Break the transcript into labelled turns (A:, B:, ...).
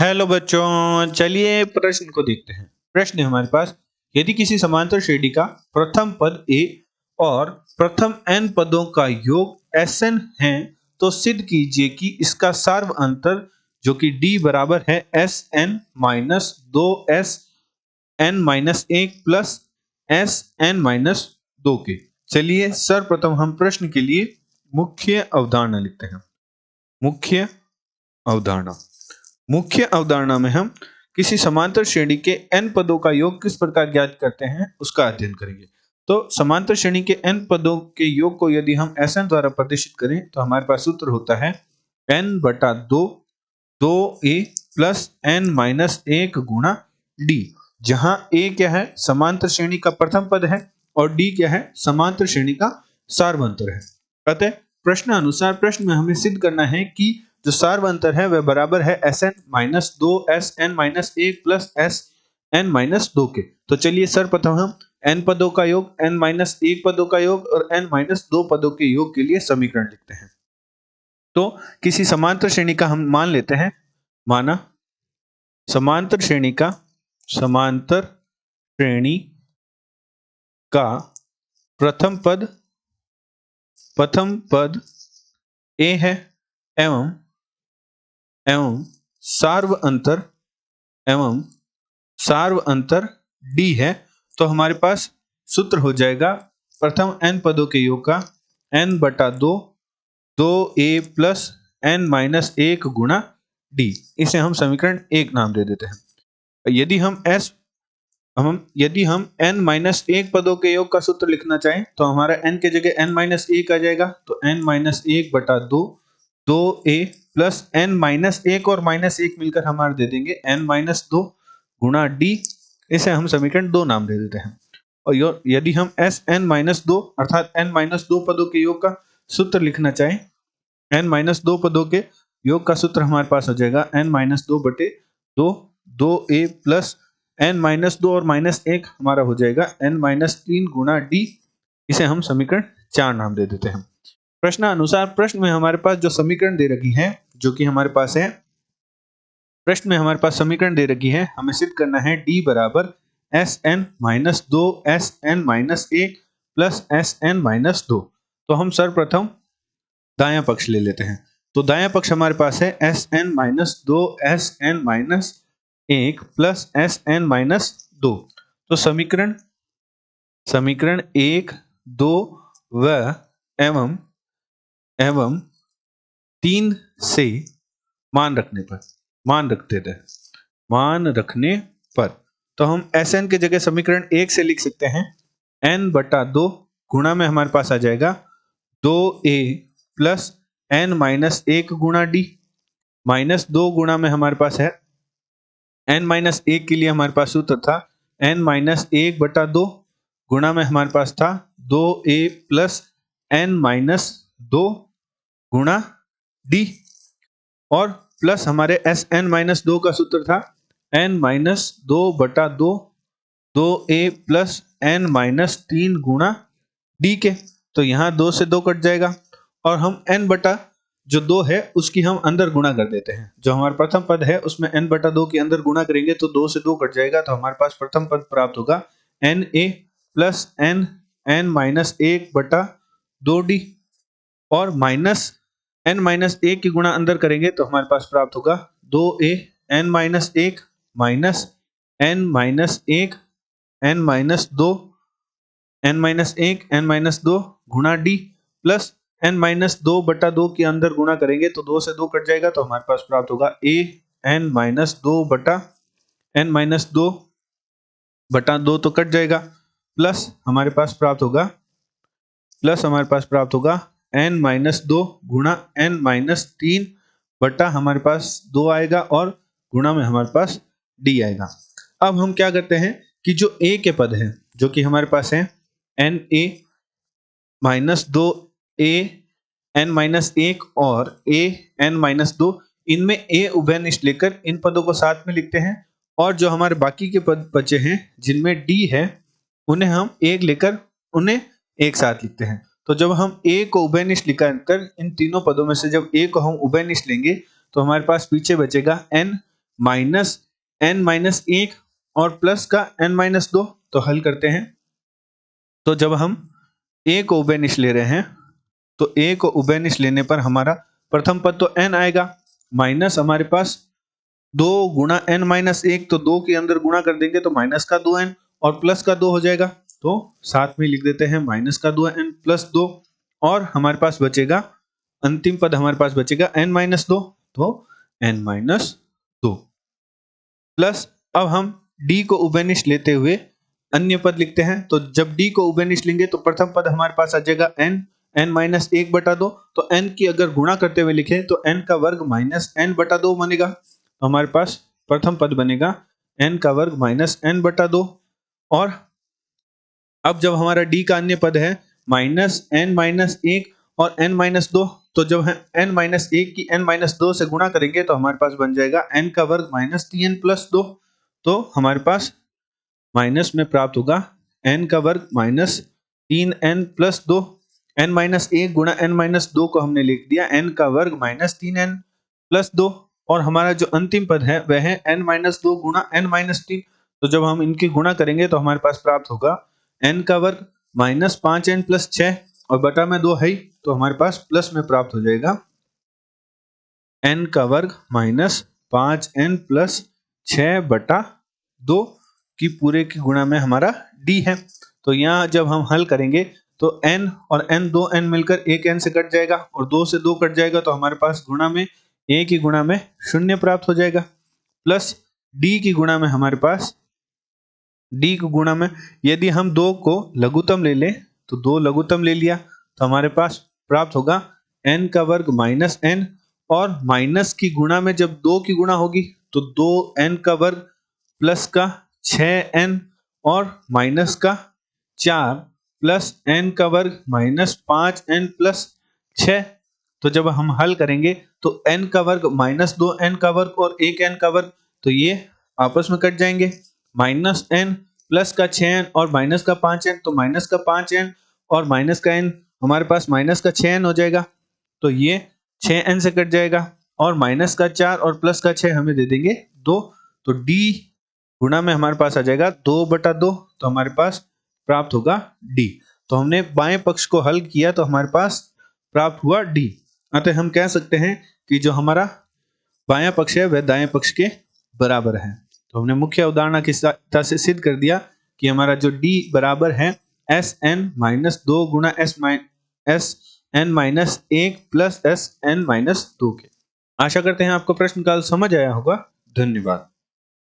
A: Hello बच्चों, चलिए प्रश्न को देखते हैं। प्रश्न है हमारे पास, यदि किसी समांतर श्रेणी का प्रथम पद a और प्रथम n पदों का योग Sn है तो सिद्ध कीजिए कि इसका सार्व अंतर जो कि d बराबर है Sn minus 2 Sn minus 1 plus Sn minus 2 के। चलिए सर्वप्रथम हम प्रश्न के लिए मुख्य अवधारणा लिखते हैं। मुख्य अवधारणा में हम किसी समांतर श्रेणी के n पदों का योग किस प्रकार ज्ञात करते हैं उसका अध्ययन करेंगे। तो समांतर श्रेणी के n पदों के योग को यदि हम Sn द्वारा प्रदर्शित करें तो हमारे पास सूत्र होता है n बटा 2a प्लस n माइनस 1 गुणा d, जहां a क्या है, समांतर श्रेणी का प्रथम पद है और d क्या है, समांतर श्रेणी का सार्वंतर है। अतः प्रश्न अनुसार प्रश्न में हमें सिद्ध करना है कि जो सार्वंतर है वह बराबर है Sn minus 2 Sn minus 1 plus Sn minus 2 के। तो चलिए सर्वप्रथम हम n पदों का योग, n माइनस 1 पदों का योग और n माइनस 2 पदों के योग के लिए समीकरण लिखते हैं। तो किसी समांतर श्रेणी का हम मान लेते हैं, माना समांतर श्रेणी का प्रथम पद a है एवं सार्व अंतर d है। तो हमारे पास सूत्र हो जाएगा प्रथम n पदों के योग का n बटा 2a प्लस n माइनस 1 गुणा d। इसे हम समीकरण 1 नाम दे देते हैं। यदि हम n माइनस 1 पदों के योग का सूत्र लिखना चाहें तो हमारा n के जगह n माइनस 1 आ जाएगा। तो n माइनस 1 बटा 2a प्लस n माइनस 1 और माइनस 1 मिलकर हमारे दे देंगे n माइनस 2 गुणा d। इसे हम समीकरण 2 नाम दे देते हैं। और यदि हम Sn माइनस 2 अर्थात n माइनस 2 पदों के योग का सूत्र लिखना चाहें, n माइनस 2 पदों के योग का सूत्र हमारे पास हो जाएगा n माइनस 2 बटे 2a प्लस n माइनस 2 और माइनस 1 हमारा हो जाएगा n माइनस 3 गुणा d। इसे हम समीकरण 4 नाम दे देते हैं। प्रश्न अनुसार प्रश्न में हमारे पास जो समीकरण दे रखी है, जो कि हमारे पास है, प्रश्न में हमारे पास समीकरण दे रखी है, हमें सिद्ध करना है d बराबर Sn minus 2 Sn minus 1 plus Sn minus 2। तो हम सर्वप्रथम दायां पक्ष ले लेते हैं। तो दायां पक्ष हमारे पास है Sn minus 2 Sn minus 1 plus Sn minus 2। तो समीकरण 1, 2 व एवं 3 से मान रखने पर तो हम Sn के जगह समीकरण 1 से लिख सकते हैं n बटा 2 गुणा में हमारे पास आ जाएगा 2a प्लस n माइनस 1 गुणा d, माइनस 2 गुणा में हमारे पास है n माइनस 1 के लिए हमारे पास सूत्र था n माइनस 1 बटा 2 गुणा में हमारे पास था 2a प्लस n माइनस 2 गुणा d, और प्लस हमारे Sn माइनस 2 का सूत्र था n माइनस 2 बटा 2a प्लस n माइनस 3 गुणा d के। तो यहाँ 2 से 2 कट जाएगा और हम n बटा जो 2 है उसकी हम अंदर गुणा कर देते हैं। जो हमारा प्रथम पद है उसमें n बटा 2 के अंदर गुणा करेंगे तो 2 से 2 कट जाएगा। तो हमारे पास प्रथम पद प्राप्त होगा na प्लस n माइनस 1 बटा 2d, और माइनस n माइनस 1 की गुणा अंदर करेंगे तो हमारे पास प्राप्त होगा 2a n minus 1 minus n minus 1 n minus 2 n minus 1 n minus 2 गुणा d, प्लस n माइनस 2 बटा 2 के अंदर गुणा करेंगे तो 2 से 2 कट जाएगा। तो हमारे पास प्राप्त होगा a n माइनस 2 बटा n माइनस 2 बटा 2 तो कट जाएगा, प्लस हमारे पास प्राप्त होगा n माइनस 2 गुणा n माइनस 3 बटा हमारे पास 2 आएगा और गुणा में हमारे पास d आएगा। अब हम क्या करते हैं कि जो a के पद है, जो कि हमारे पास है na minus 2a n minus 1 और a n माइनस 2, इनमें a उभयनिष्ठ लेकर इन पदों को साथ में लिखते हैं, और जो हमारे बाकी के पद बचे हैं जिनमें d है उन्हें हम 1 लेकर उन्हें एक साथ लिखते हैं। तो जब हम a को उभयनिष्ठ लिखकर इन तीनों पदों में से जब a को हम उभयनिष्ठ लेंगे तो हमारे पास पीछे बचेगा n माइनस n माइनस 1 और प्लस का n माइनस 2। तो हल करते हैं। तो जब हम a को उभयनिष्ठ ले रहे हैं तो a को उभयनिष्ठ लेने पर हमारा प्रथम पद तो n आएगा, माइनस हमारे पास 2 गुणा n माइनस 1, तो 2 के अंदर गुणा कर देंगे तो माइनस का 2n और प्लस का 2 हो जाएगा। तो साथ में लिख देते हैं माइनस का 2n प्लस 2, और हमारे पास बचेगा अंतिम पद, हमारे पास बचेगा n माइनस 2, तो n माइनस 2 प्लस। अब हम d को उभयनिष्ठ लेते हुए अन्य पद लिखते हैं। तो जब d को उभयनिष्ठ लेंगे तो प्रथम पद हमारे पास आ जाएगा n माइनस 1 बटा 2। तो n की अगर गुणा करते हुए लिखे तो n का वर्ग माइनस n बटा 2 बनेगा। तो हमारे पास प्रथम पद बनेगा n का वर्ग माइनस n बटा 2। और अब जब हमारा d का अन्य पद है माइनस n माइनस 1 और n माइनस 2, तो जब हम n माइनस 1 की n माइनस 2 से गुणा करेंगे तो हमारे पास बन जाएगा n का वर्ग माइनस 3n प्लस 2। तो हमारे पास माइनस में प्राप्त होगा n का वर्ग minus 3n plus 2। n minus 1 गुणा n माइनस 2 को हमने लिख दिया n का वर्ग माइनस 3n प्लस 2, और हमारा जो अंतिम पद है वह है n माइनस 2 गुणा n माइनस 3। तो जब हम इनकी गुणा करेंगे तो हमारे पास प्राप्त होगा n का वर्ग माइनस 5n प्लस 6, और बटा में 2 है ही, तो हमारे पास प्लस में प्राप्त हो जाएगा n का वर्ग माइनस 5n प्लस 6 बटा 2 की पूरे की गुणा में हमारा d है। तो यहाँ जब हम हल करेंगे तो n और n, 2n मिलकर एक n से कट जाएगा और 2 से 2 कट जाएगा, तो हमारे पास गुणा में a की गुणा में 0 प्राप्त हो जाएगा, प्लस d की गुणा में हमारे पास d की गुणा में यदि हम 2 को लघुत्तम ले लें तो 2 लघुत्तम ले लिया, तो हमारे पास प्राप्त होगा n का वर्ग माइनस n, और माइनस की गुणा में जब 2 की गुणा होगी तो 2n का वर्ग प्लस का 6n और माइनस का 4 प्लस n का वर्ग माइनस 5n प्लस 6। तो जब हम हल करेंगे तो n का वर्ग माइनस 2n का वर्ग और 1n का वर्ग, तो ये आपस में कट जाएंगे, माइनस n प्लस का 6n और माइनस का 5n, तो माइनस का 5n और माइनस का n हमारे पास माइनस का 6n हो जाएगा, तो ये 6n से कट जाएगा, और माइनस का 4 और प्लस का 6 हमें दे देंगे 2, तो d गुणा में हमारे पास आ जाएगा 2 बटा 2, तो हमारे पास प्राप्त होगा d। तो हमने बाएं पक्ष को हल किया तो हमारे पास प्राप्त हुआ d। अतः हम कह सकते हैं कि जो हमारा बायां पक्ष है वह दाएं पक्ष के बराबर है। तो हमने मुख्य अवधारणा की सहायता से सिद्ध कर दिया कि हमारा जो d बराबर है एस एन माइनस 2 गुणा S N minus 1 plus S N minus 2 के। आशा करते हैं आपको प्रश्न काल समझ आया होगा। धन्यवाद।